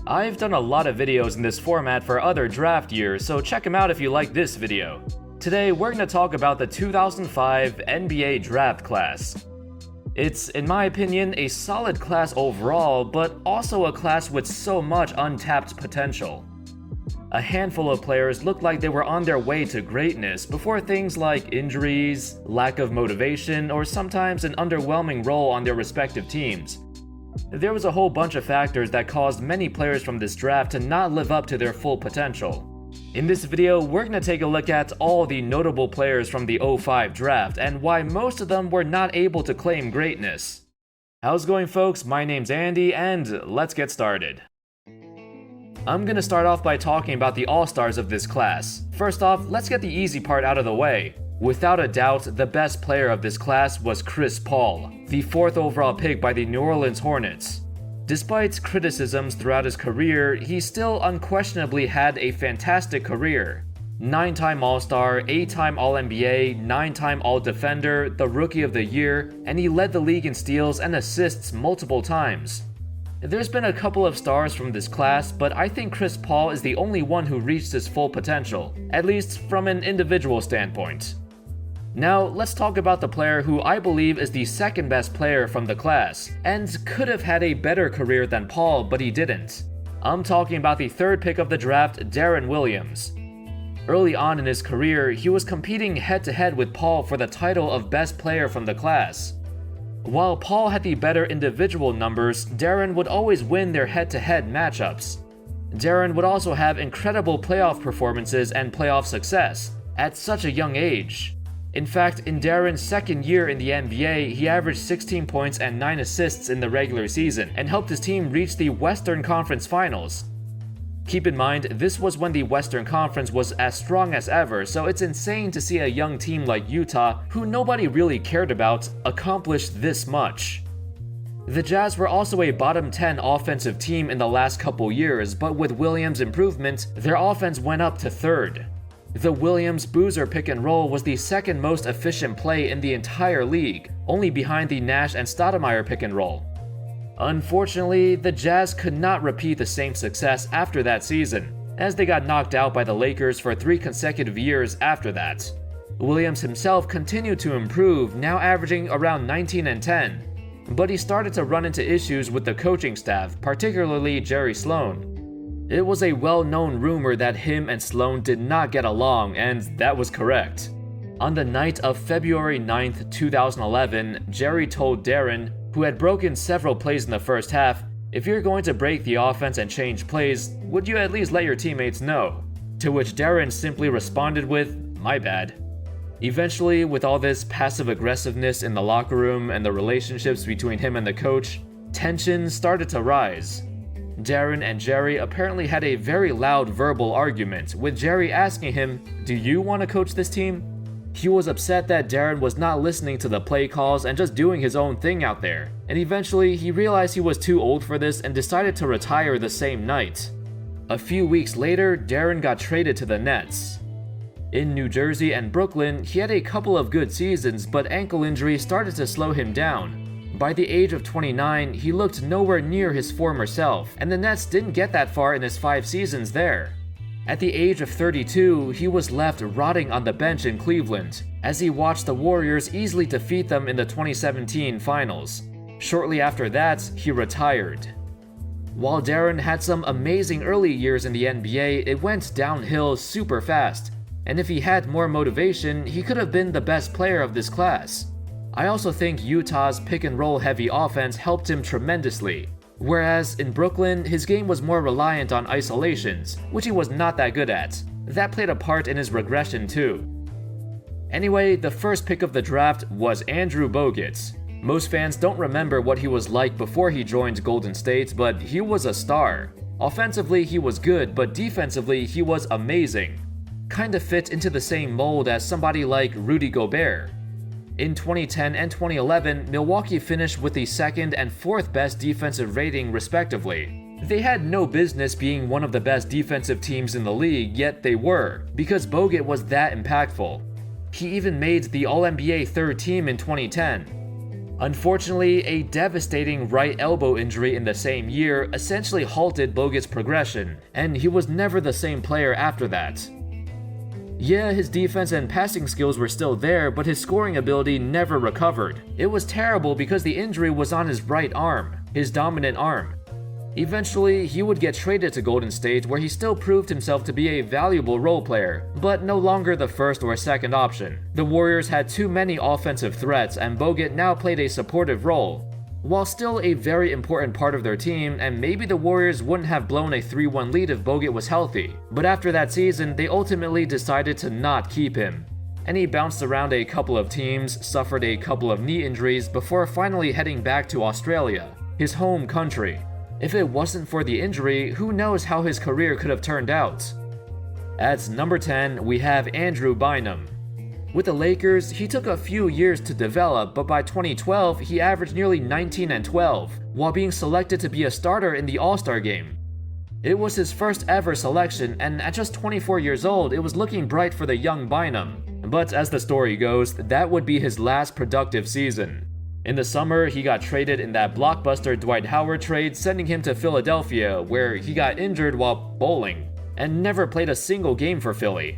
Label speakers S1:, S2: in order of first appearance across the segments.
S1: I've done a lot of videos in this format for other draft years, so check them out if you like this video. Today, we're going to talk about the 2005 NBA draft class. It's, in my opinion, a solid class overall, but also a class with so much untapped potential. A handful of players looked like they were on their way to greatness before things like injuries, lack of motivation, or sometimes an underwhelming role on their respective teams. There was a whole bunch of factors that caused many players from this draft to not live up to their full potential. In this video, we're going to take a look at all the notable players from the 05 draft and why most of them were not able to claim greatness. How's it going, folks? My name's Andy, and let's get started. I'm going to start off by talking about the All-Stars of this class. First off, let's get the easy part out of the way. Without a doubt, the best player of this class was Chris Paul, the 4th overall pick by the New Orleans Hornets. Despite criticisms throughout his career, he still unquestionably had a fantastic career. 9-time All-Star, 8-time All-NBA, 9-time All-Defender, the Rookie of the Year, and he led the league in steals and assists multiple times. There's been a couple of stars from this class, but I think Chris Paul is the only one who reached his full potential, at least from an individual standpoint. Now, let's talk about the player who I believe is the second best player from the class, and could have had a better career than Paul, but he didn't. I'm talking about the 3rd pick of the draft, Deron Williams. Early on in his career, he was competing head-to-head with Paul for the title of best player from the class. While Paul had the better individual numbers, Deron would always win their head-to-head matchups. Deron would also have incredible playoff performances and playoff success at such a young age. In fact, in Deron's second year in the NBA, he averaged 16 points and 9 assists in the regular season and helped his team reach the Western Conference Finals. Keep in mind, this was when the Western Conference was as strong as ever, so it's insane to see a young team like Utah, who nobody really cared about, accomplish this much. The Jazz were also a bottom 10 offensive team in the last couple years, but with Williams' improvement, their offense went up to 3rd. The Williams-Boozer pick and roll was the second most efficient play in the entire league, only behind the Nash and Stoudemire pick and roll. Unfortunately, the Jazz could not repeat the same success after that season, as they got knocked out by the Lakers for 3 consecutive years after that. Williams himself continued to improve, now averaging around 19 and 10, but he started to run into issues with the coaching staff, particularly Jerry Sloan. It was a well-known rumor that him and Sloan did not get along, and that was correct. On the night of February 9th, 2011, Jerry told Deron, who had broken several plays in the first half, "If you're going to break the offense and change plays, would you at least let your teammates know?" To which Deron simply responded with, "My bad." Eventually, with all this passive aggressiveness in the locker room and the relationships between him and the coach, tension started to rise. Deron and Jerry apparently had a very loud verbal argument, with Jerry asking him, "Do you want to coach this team?" He was upset that Deron was not listening to the play calls and just doing his own thing out there, and eventually he realized he was too old for this and decided to retire the same night. A few weeks later, Deron got traded to the Nets. In New Jersey and Brooklyn, he had a couple of good seasons, but ankle injuries started to slow him down. By the age of 29, he looked nowhere near his former self, and the Nets didn't get that far in his 5 seasons there. At the age of 32, he was left rotting on the bench in Cleveland, as he watched the Warriors easily defeat them in the 2017 finals. Shortly after that, he retired. While Deron had some amazing early years in the NBA, it went downhill super fast, and if he had more motivation, he could have been the best player of this class. I also think Utah's pick-and-roll heavy offense helped him tremendously, whereas in Brooklyn, his game was more reliant on isolations, which he was not that good at. That played a part in his regression too. Anyway, the 1st pick of the draft was Andrew Bogut. Most fans don't remember what he was like before he joined Golden State, but he was a star. Offensively, he was good, but defensively, he was amazing. Kinda fit into the same mold as somebody like Rudy Gobert. In 2010 and 2011, Milwaukee finished with the 2nd and 4th best defensive rating respectively. They had no business being one of the best defensive teams in the league, yet they were, because Bogut was that impactful. He even made the All-NBA 3rd team in 2010. Unfortunately, a devastating right elbow injury in the same year essentially halted Bogut's progression, and he was never the same player after that. Yeah, his defense and passing skills were still there, but his scoring ability never recovered. It was terrible because the injury was on his right arm, his dominant arm. Eventually, he would get traded to Golden State, where he still proved himself to be a valuable role player, but no longer the first or second option. The Warriors had too many offensive threats, and Bogut now played a supportive role. While still a very important part of their team, and maybe the Warriors wouldn't have blown a 3-1 lead if Bogut was healthy, but after that season, they ultimately decided to not keep him. And he bounced around a couple of teams, suffered a couple of knee injuries before finally heading back to Australia, his home country. If it wasn't for the injury, who knows how his career could have turned out. At number 10, we have Andrew Bynum. With the Lakers, he took a few years to develop, but by 2012, he averaged nearly 19 and 12, while being selected to be a starter in the All-Star game. It was his first ever selection, and at just 24 years old, it was looking bright for the young Bynum. But as the story goes, that would be his last productive season. In the summer, he got traded in that blockbuster Dwight Howard trade, sending him to Philadelphia, where he got injured while bowling, and never played a single game for Philly.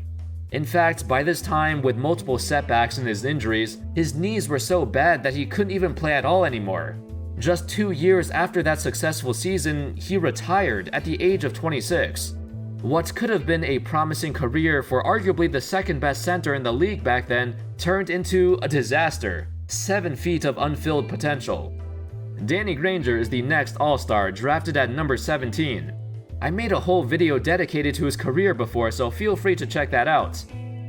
S1: In fact, by this time, with multiple setbacks in his injuries, his knees were so bad that he couldn't even play at all anymore. Just 2 years after that successful season, he retired at the age of 26. What could have been a promising career for arguably the second best center in the league back then turned into a disaster. 7 feet of unfilled potential. Danny Granger is the next All-Star, drafted at number 17. I made a whole video dedicated to his career before, so feel free to check that out.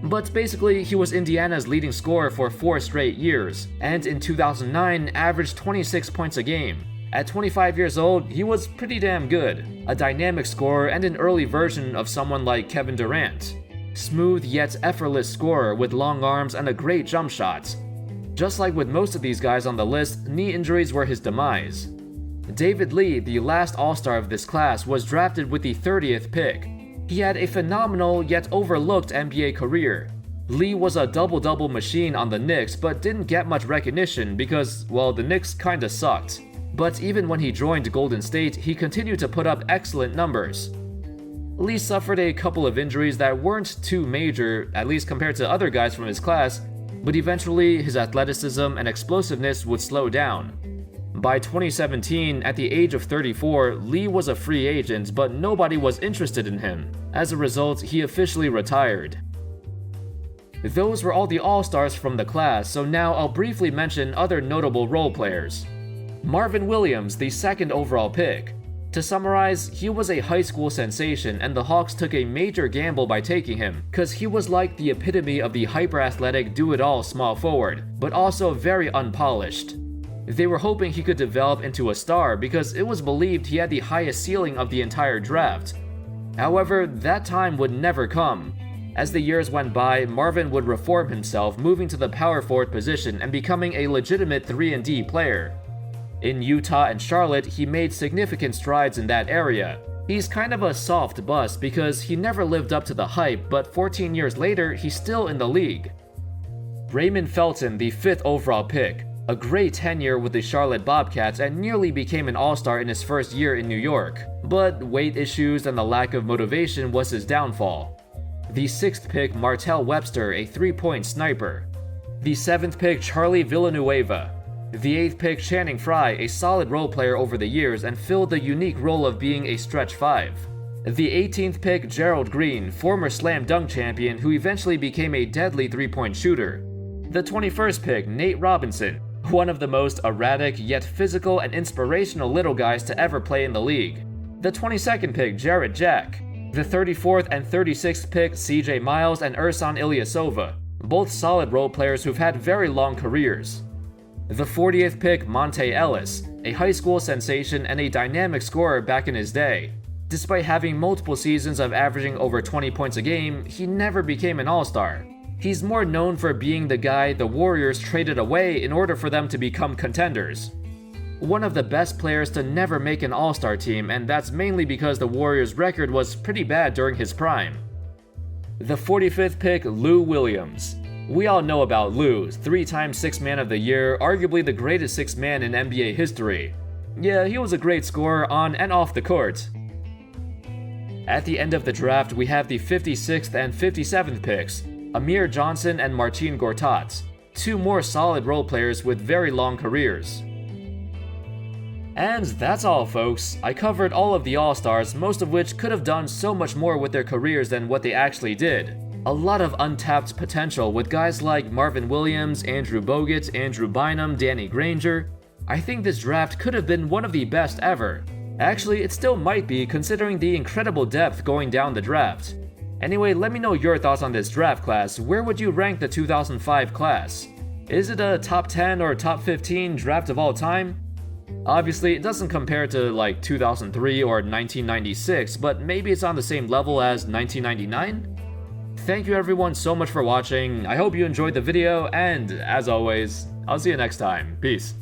S1: But basically, he was Indiana's leading scorer for 4 straight years, and in 2009 averaged 26 points a game. At 25 years old, he was pretty damn good, a dynamic scorer and an early version of someone like Kevin Durant. Smooth yet effortless scorer with long arms and a great jump shot. Just like with most of these guys on the list, knee injuries were his demise. David Lee, the last All-Star of this class, was drafted with the 30th pick. He had a phenomenal yet overlooked NBA career. Lee was a double-double machine on the Knicks, but didn't get much recognition because, well, the Knicks kinda sucked. But even when he joined Golden State, he continued to put up excellent numbers. Lee suffered a couple of injuries that weren't too major, at least compared to other guys from his class, but eventually his athleticism and explosiveness would slow down. By 2017, at the age of 34, Lee was a free agent, but nobody was interested in him. As a result, he officially retired. Those were all the All-Stars from the class, so now I'll briefly mention other notable role players. Marvin Williams, the second overall pick. To summarize, he was a high school sensation, and the Hawks took a major gamble by taking him, cause he was like the epitome of the hyper-athletic do-it-all small forward, but also very unpolished. They were hoping he could develop into a star because it was believed he had the highest ceiling of the entire draft. However, that time would never come. As the years went by, Marvin would reform himself, moving to the power forward position and becoming a legitimate 3-and-D player. In Utah and Charlotte, he made significant strides in that area. He's kind of a soft bust because he never lived up to the hype, but 14 years later, he's still in the league. Raymond Felton, the 5th overall pick. A great tenure with the Charlotte Bobcats and nearly became an All-Star in his first year in New York, but weight issues and the lack of motivation was his downfall. The 6th pick, Martell Webster, a 3-point sniper. The 7th pick, Charlie Villanueva. The 8th pick, Channing Frye, a solid role player over the years and filled the unique role of being a stretch 5. The 18th pick, Gerald Green, former slam dunk champion who eventually became a deadly 3-point shooter. The 21st pick, Nate Robinson, one of the most erratic yet physical and inspirational little guys to ever play in the league. The 22nd pick, Jarrett Jack. The 34th and 36th pick, CJ Miles and Ersan Ilyasova, both solid role players who've had very long careers. The 40th pick, Monte Ellis, a high school sensation and a dynamic scorer back in his day. Despite having multiple seasons of averaging over 20 points a game, he never became an All-Star. He's more known for being the guy the Warriors traded away in order for them to become contenders. One of the best players to never make an All-Star team, and that's mainly because the Warriors' record was pretty bad during his prime. The 45th pick, Lou Williams. We all know about Lou, 3-time Sixth Man of the Year, arguably the greatest sixth man in NBA history. Yeah, he was a great scorer on and off the court. At the end of the draft, we have the 56th and 57th picks, Amir Johnson and Marcin Gortat, two more solid role players with very long careers. And that's all, folks. I covered all of the All-Stars, most of which could have done so much more with their careers than what they actually did. A lot of untapped potential with guys like Marvin Williams, Andrew Bogut, Andrew Bynum, Danny Granger. I think this draft could have been one of the best ever. Actually, it still might be, considering the incredible depth going down the draft. Anyway, let me know your thoughts on this draft class. Where would you rank the 2005 class? Is it a top 10 or top 15 draft of all time? Obviously, it doesn't compare to like 2003 or 1996, but maybe it's on the same level as 1999? Thank you everyone so much for watching. I hope you enjoyed the video, and as always, I'll see you next time. Peace.